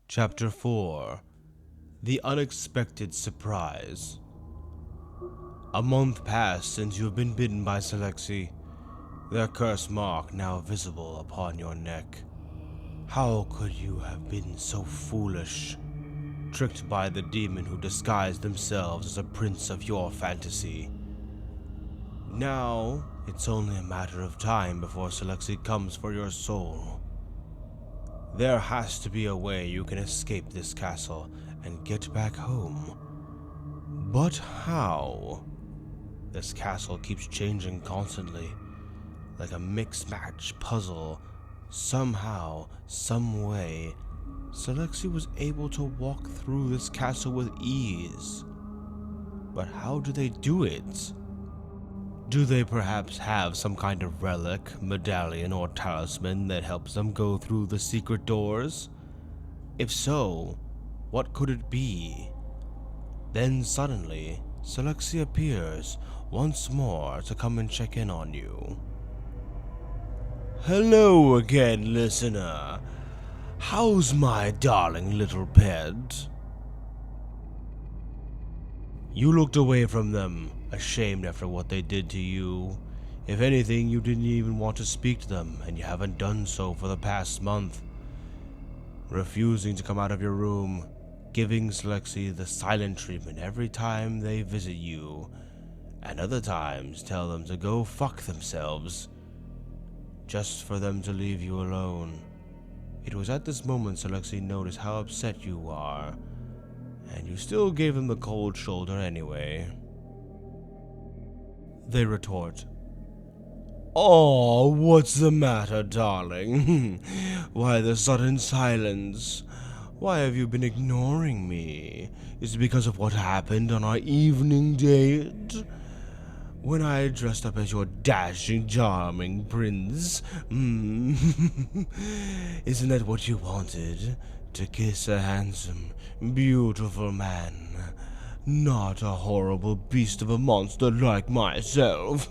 Chapter 4 The Unexpected Surprise. A month passed since you have been bitten by Salexi, their curse mark now visible upon your neck. How could you have been so foolish? Tricked by the demon who disguised themselves as a prince of your fantasy. Now, it's only a matter of time before Salexi comes for your soul. There has to be a way you can escape this castle and get back home. But how? This castle keeps changing constantly, like a mix-match puzzle. Somehow, some way, Salexi was able to walk through this castle with ease. But how do they do it? Do they perhaps have some kind of relic, medallion, or talisman that helps them go through the secret doors? If so, what could it be? Then suddenly, Salexi appears once more to come and check in on you. Hello again, listener. How's my darling little pet? You looked away from them, ashamed after what they did to you. If anything, you didn't even want to speak to them, and you haven't done so for the past month. Refusing to come out of your room, giving Salexi the silent treatment every time they visit you, and other times tell them to go fuck themselves, just for them to leave you alone. It was at this moment Salexi noticed how upset you are, and you still gave them the cold shoulder anyway. They retort, "Oh, what's the matter, darling? Why the sudden silence? Why have you been ignoring me? Is it because of what happened on our evening date? When I dressed up as your dashing, charming prince? Isn't that what you wanted? To kiss a handsome, beautiful man, not a horrible beast of a monster like myself."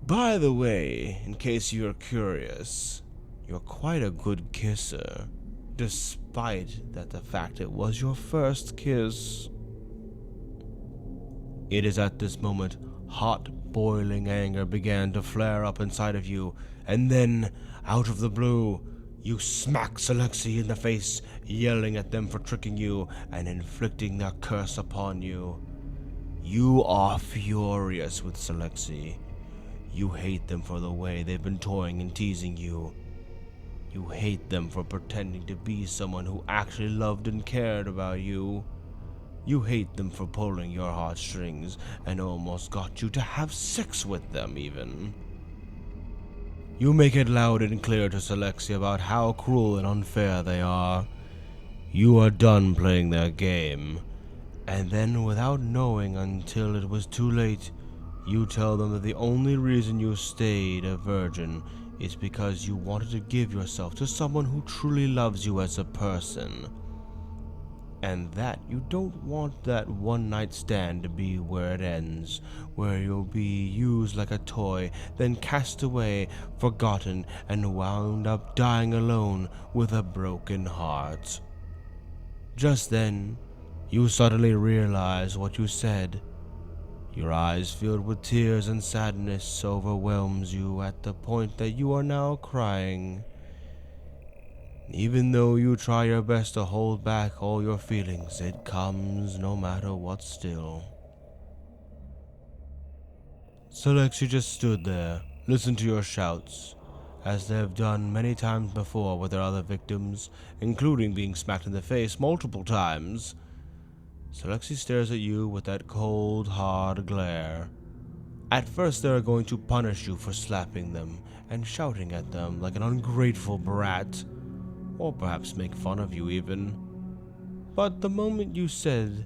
By the way, in case you're curious, you're quite a good kisser, despite that the fact it was your first kiss. It is at this moment hot, boiling anger began to flare up inside of you, and then, out of the blue, you smack Salexi in the face, yelling at them for tricking you and inflicting their curse upon you. You are furious with Salexi. You hate them for the way they've been toying and teasing you. You hate them for pretending to be someone who actually loved and cared about you. You hate them for pulling your heartstrings and almost got you to have sex with them even. You make it loud and clear to Salexi about how cruel and unfair they are. You are done playing their game. And then, without knowing until it was too late, you tell them that the only reason you stayed a virgin is because you wanted to give yourself to someone who truly loves you as a person. And that you don't want that one-night stand to be where it ends, where you'll be used like a toy, then cast away, forgotten, and wound up dying alone with a broken heart. Just then, you suddenly realize what you said. Your eyes filled with tears and sadness overwhelms you at the point that you are now crying. Even though you try your best to hold back all your feelings, it comes no matter what still. Salexi just stood there, listened to your shouts, as they have done many times before with their other victims, including being smacked in the face multiple times. Salexi stares at you with that cold, hard glare. At first they are going to punish you for slapping them and shouting at them like an ungrateful brat, or perhaps make fun of you even. But the moment you said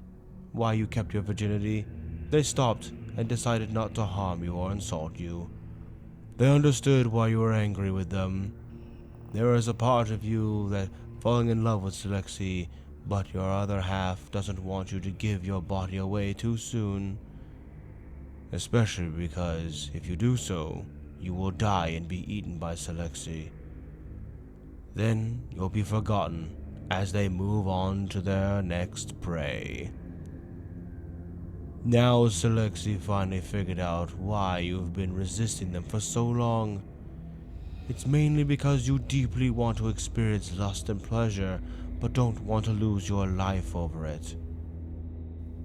why you kept your virginity, they stopped and decided not to harm you or insult you. They understood why you were angry with them. There is a part of you that falling in love with Salexi, but your other half doesn't want you to give your body away too soon. Especially because if you do so, you will die and be eaten by Salexi. Then you'll be forgotten as they move on to their next prey. Now Salexi finally figured out why you've been resisting them for so long. It's mainly because you deeply want to experience lust and pleasure, but don't want to lose your life over it.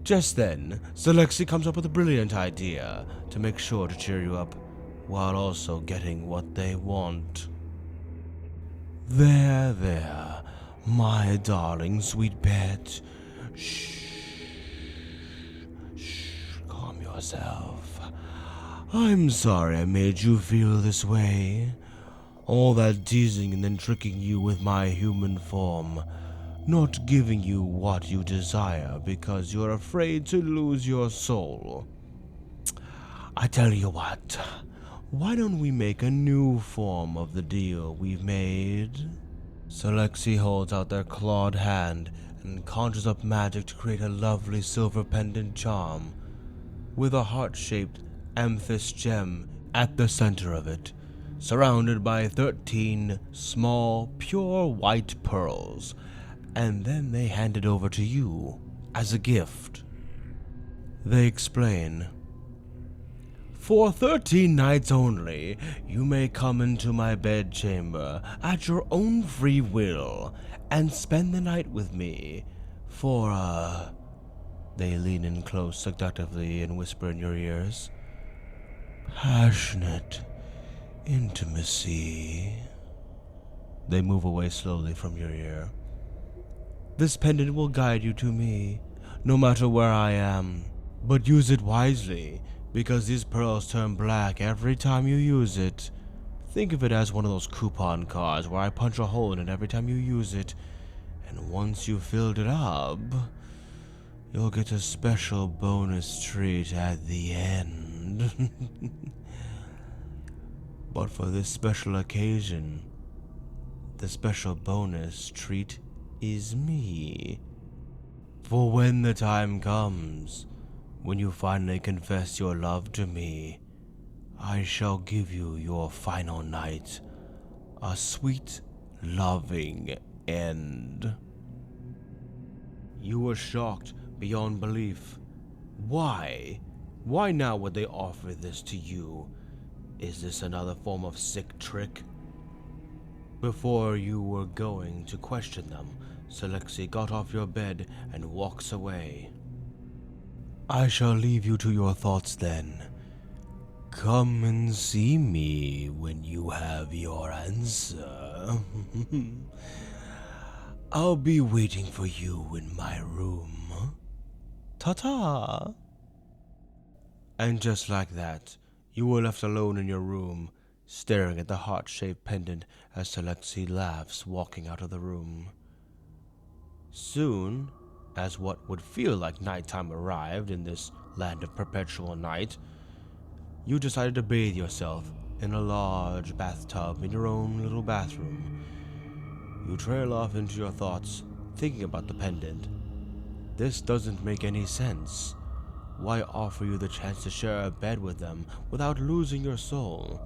Just then, Salexi comes up with a brilliant idea to make sure to cheer you up, while also getting what they want. There, my darling sweet pet. Shh, calm yourself. I'm sorry I made you feel this way. All that teasing and then tricking you with my human form. Not giving you what you desire because you're afraid to lose your soul. I tell you what, why don't we make a new form of the deal we've made? Salexi holds out their clawed hand and conjures up magic to create a lovely silver pendant charm with a heart-shaped amethyst gem at the center of it, surrounded by 13 small, pure white pearls, and then they hand it over to you as a gift. They explain, "For 13 nights only, you may come into my bedchamber at your own free will and spend the night with me for, They lean in close seductively and whisper in your ears, "passionate intimacy." They move away slowly from your ear. "This pendant will guide you to me, no matter where I am. But use it wisely, because these pearls turn black every time you use it. Think of it as one of those coupon cards where I punch a hole in it every time you use it, and once you've filled it up, you'll get a special bonus treat at the end." But for this special occasion, the special bonus treat is me. For when the time comes, when you finally confess your love to me, I shall give you your final night, a sweet, loving end. You were shocked beyond belief. Why? Why now would they offer this to you? Is this another form of sick trick? Before you were going to question them, Salexi got off your bed and walks away. I shall leave you to your thoughts then. Come and see me when you have your answer. I'll be waiting for you in my room. Ta-ta! And just like that, you were left alone in your room, staring at the heart-shaped pendant as Salexi laughs, walking out of the room. Soon, as what would feel like nighttime arrived in this land of perpetual night, you decided to bathe yourself in a large bathtub in your own little bathroom. You trail off into your thoughts, thinking about the pendant. This doesn't make any sense. Why offer you the chance to share a bed with them without losing your soul?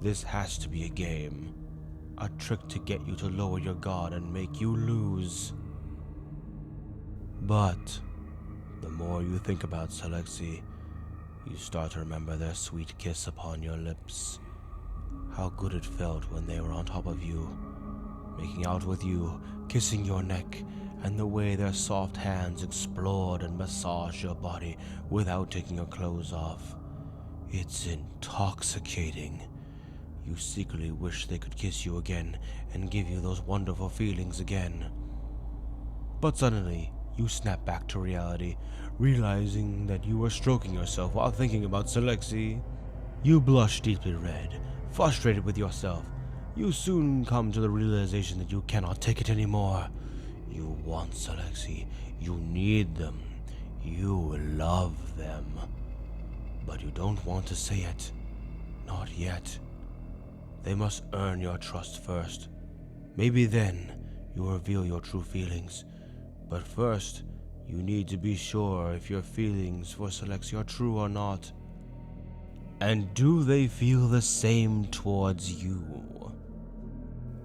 This has to be a game. A trick to get you to lower your guard and make you lose. But the more you think about Salexi, you start to remember their sweet kiss upon your lips. How good it felt when they were on top of you, making out with you, kissing your neck, and the way their soft hands explored and massaged your body without taking your clothes off. It's intoxicating. You secretly wish they could kiss you again and give you those wonderful feelings again. But suddenly, you snap back to reality, realizing that you were stroking yourself while thinking about Salexi. You blush deeply red, frustrated with yourself. You soon come to the realization that you cannot take it anymore. You want Salexi, you need them, you love them. But you don't want to say it. Not yet. They must earn your trust first. Maybe then you reveal your true feelings. But first, you need to be sure if your feelings for Salexi are true or not. And do they feel the same towards you?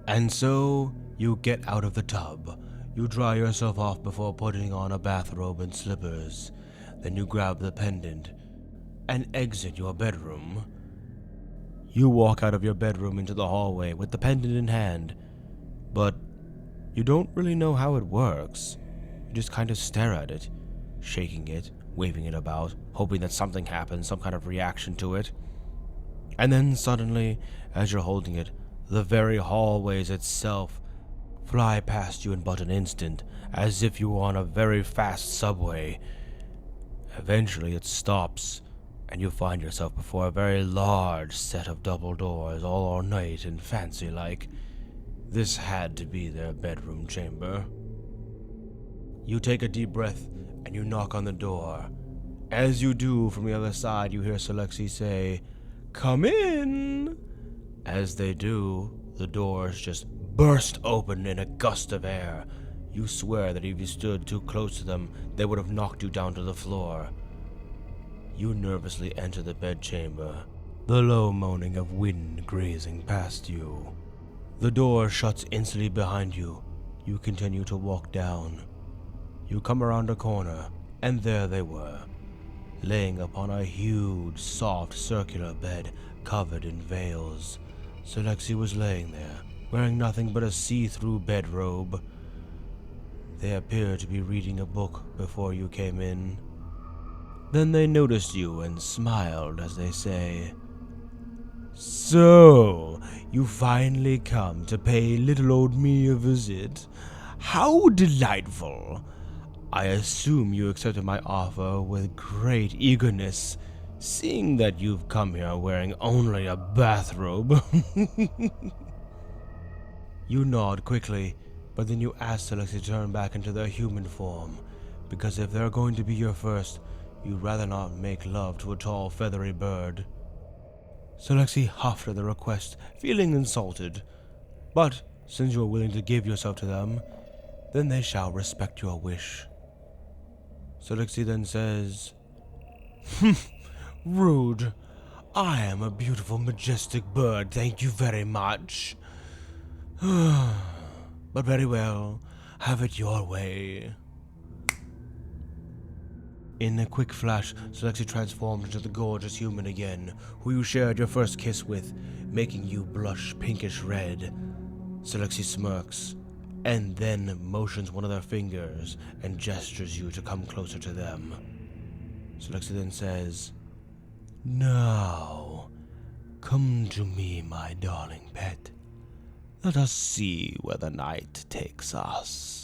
And so, you get out of the tub. You dry yourself off before putting on a bathrobe and slippers. Then you grab the pendant and exit your bedroom. You walk out of your bedroom into the hallway with the pendant in hand, but you don't really know how it works. You just kind of stare at it, shaking it, waving it about, hoping that something happens, some kind of reaction to it. And then suddenly, as you're holding it, the very hallways itself fly past you in but an instant, as if you were on a very fast subway. Eventually it stops, and you find yourself before a very large set of double doors, all ornate and fancy-like. This had to be their bedroom chamber. You take a deep breath, and you knock on the door. As you do, from the other side, you hear Salexi say, "Come in!" As they do, the doors just burst open in a gust of air. You swear that if you stood too close to them, they would have knocked you down to the floor. You nervously enter the bedchamber, the low moaning of wind grazing past you. The door shuts instantly behind you. You continue to walk down. You come around a corner, and there they were, laying upon a huge, soft, circular bed covered in veils. Salexi was laying there, wearing nothing but a see-through bedrobe. They appeared to be reading a book before you came in. Then they noticed you and smiled as they say, "So, you finally come to pay little old me a visit. How delightful! I assume you accepted my offer with great eagerness, seeing that you've come here wearing only a bathrobe." You nod quickly, but then you ask Salexi to turn back into their human form, because if they're going to be your first, you'd rather not make love to a tall, feathery bird. Salexi huffed at the request, feeling insulted. But since you are willing to give yourself to them, then they shall respect your wish. Salexi then says, "Rude. I am a beautiful, majestic bird, thank you very much. But very well, have it your way." In a quick flash, Salexi transformed into the gorgeous human again, who you shared your first kiss with, making you blush pinkish red. Salexi smirks, and then motions one of their fingers and gestures you to come closer to them. Salexi then says, "Now, come to me, my darling pet. Let us see where the night takes us."